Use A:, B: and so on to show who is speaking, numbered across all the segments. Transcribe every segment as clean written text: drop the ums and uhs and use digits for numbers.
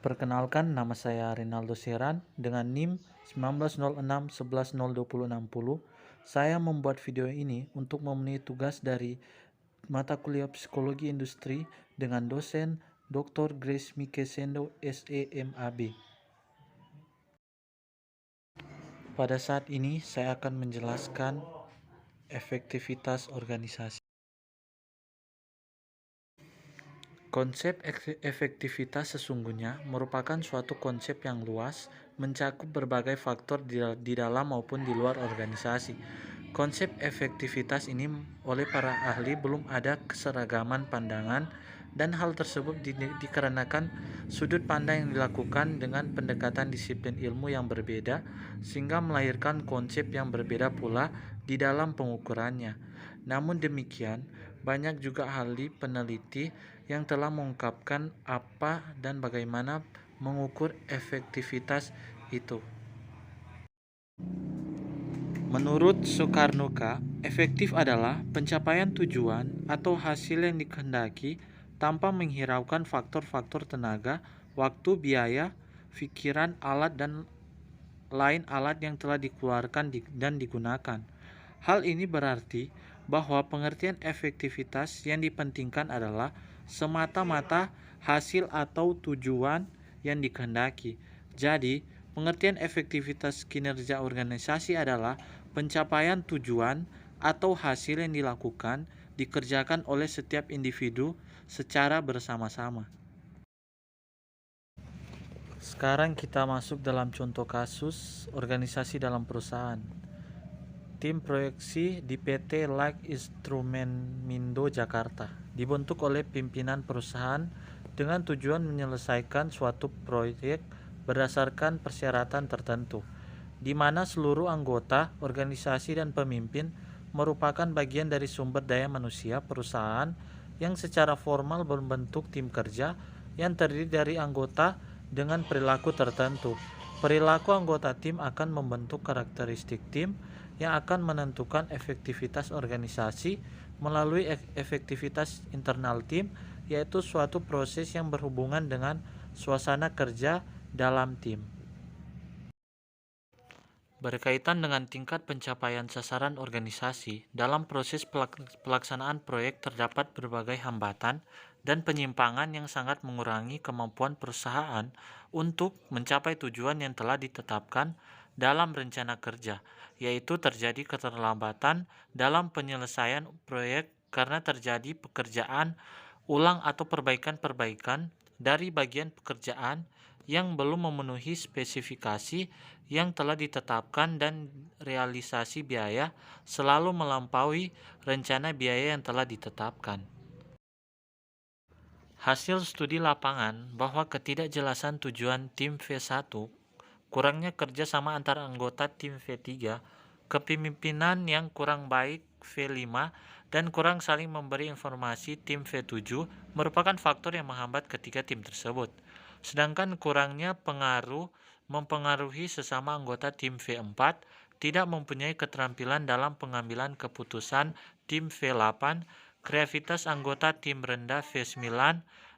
A: Perkenalkan, nama saya Rinaldo Siran dengan NIM 1906110260. Saya membuat video ini untuk memenuhi tugas dari mata kuliah Psikologi Industri dengan dosen Dr. Grace Mike Sendo SEMAB. Pada saat ini saya akan menjelaskan efektivitas organisasi. Konsep efektivitas sesungguhnya merupakan suatu konsep yang luas, mencakup berbagai faktor di dalam maupun di luar organisasi. Konsep efektivitas ini oleh para ahli belum ada keseragaman pandangan, dan hal tersebut dikarenakan sudut pandang yang dilakukan dengan pendekatan disiplin ilmu yang berbeda, sehingga melahirkan konsep yang berbeda pula di dalam pengukurannya. Namun demikian, banyak juga ahli peneliti yang telah mengungkapkan apa dan bagaimana mengukur efektivitas itu. Menurut Soekarno-K, efektif adalah pencapaian tujuan atau hasil yang dikehendaki tanpa menghiraukan faktor-faktor tenaga, waktu, biaya, pikiran, alat, dan lain alat yang telah dikeluarkan dan digunakan. Hal ini berarti bahwa pengertian efektivitas yang dipentingkan adalah semata-mata hasil atau tujuan yang dikehendaki. Jadi, pengertian efektivitas kinerja organisasi adalah pencapaian tujuan atau hasil yang dikerjakan oleh setiap individu secara bersama-sama. Sekarang kita masuk dalam contoh kasus organisasi dalam perusahaan. Tim proyeksi di PT Like Instrumenmindo Jakarta dibentuk oleh pimpinan perusahaan dengan tujuan menyelesaikan suatu proyek berdasarkan persyaratan tertentu, di mana seluruh anggota organisasi dan pemimpin merupakan bagian dari sumber daya manusia perusahaan yang secara formal membentuk tim kerja yang terdiri dari anggota dengan perilaku tertentu. Perilaku anggota tim akan membentuk karakteristik tim yang akan menentukan efektivitas organisasi melalui efektivitas internal tim, yaitu suatu proses yang berhubungan dengan suasana kerja dalam tim. Berkaitan dengan tingkat pencapaian sasaran organisasi, dalam proses pelaksanaan proyek terdapat berbagai hambatan dan penyimpangan yang sangat mengurangi kemampuan perusahaan untuk mencapai tujuan yang telah ditetapkan dalam rencana kerja, yaitu terjadi keterlambatan dalam penyelesaian proyek karena terjadi pekerjaan ulang atau perbaikan-perbaikan dari bagian pekerjaan yang belum memenuhi spesifikasi yang telah ditetapkan, dan realisasi biaya selalu melampaui rencana biaya yang telah ditetapkan. Hasil studi lapangan bahwa ketidakjelasan tujuan tim V1, kurangnya kerjasama antara anggota tim V3, kepemimpinan yang kurang baik V5, dan kurang saling memberi informasi tim V7 merupakan faktor yang menghambat ketiga tim tersebut. Sedangkan kurangnya pengaruh mempengaruhi sesama anggota tim V4, tidak mempunyai keterampilan dalam pengambilan keputusan tim V8, kreativitas anggota tim rendah V9,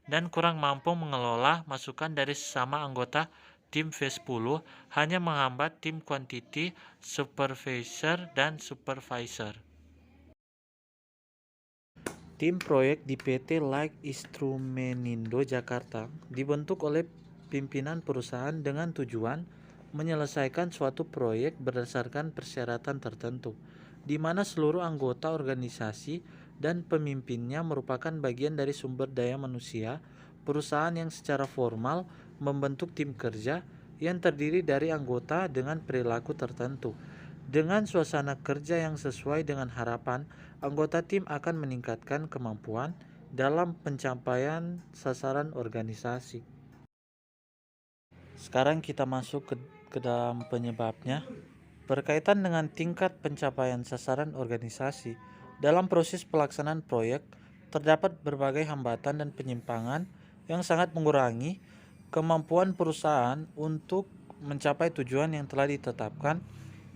A: dan kurang mampu mengelola masukan dari sesama anggota tim V10 hanya menghambat tim quantity supervisor dan supervisor. Tim proyek di PT Like Instrumenindo Jakarta dibentuk oleh pimpinan perusahaan dengan tujuan menyelesaikan suatu proyek berdasarkan persyaratan tertentu, di mana seluruh anggota organisasi dan pemimpinnya merupakan bagian dari sumber daya manusia perusahaan yang secara formal membentuk tim kerja yang terdiri dari anggota dengan perilaku tertentu. Dengan suasana kerja yang sesuai dengan harapan, anggota tim akan meningkatkan kemampuan dalam pencapaian sasaran organisasi. Sekarang kita masuk ke dalam penyebabnya. Berkaitan dengan tingkat pencapaian sasaran organisasi, dalam proses pelaksanaan proyek terdapat berbagai hambatan dan penyimpangan yang sangat mengurangi kemampuan perusahaan untuk mencapai tujuan yang telah ditetapkan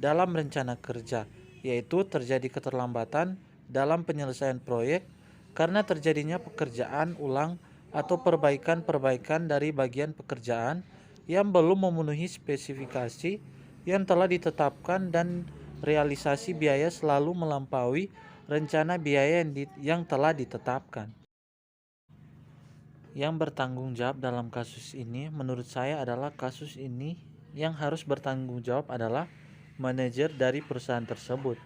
A: dalam rencana kerja, yaitu terjadi keterlambatan dalam penyelesaian proyek karena terjadinya pekerjaan ulang atau perbaikan-perbaikan dari bagian pekerjaan yang belum memenuhi spesifikasi yang telah ditetapkan, dan realisasi biaya selalu melampaui rencana biaya yang telah ditetapkan. Yang bertanggung jawab dalam kasus ini menurut saya adalah yang harus bertanggung jawab adalah manajer dari perusahaan tersebut,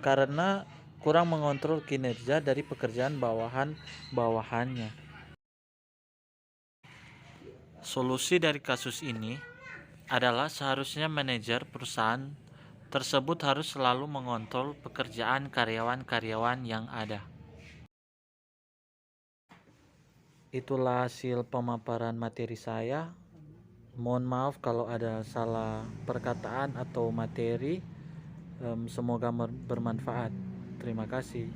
A: karena kurang mengontrol kinerja dari pekerjaan bawahannya. Solusi dari kasus ini adalah seharusnya manajer perusahaan tersebut harus selalu mengontrol pekerjaan karyawan-karyawan yang ada. Itulah hasil pemaparan materi saya. Mohon maaf kalau ada salah perkataan atau materi. Semoga bermanfaat. Terima kasih.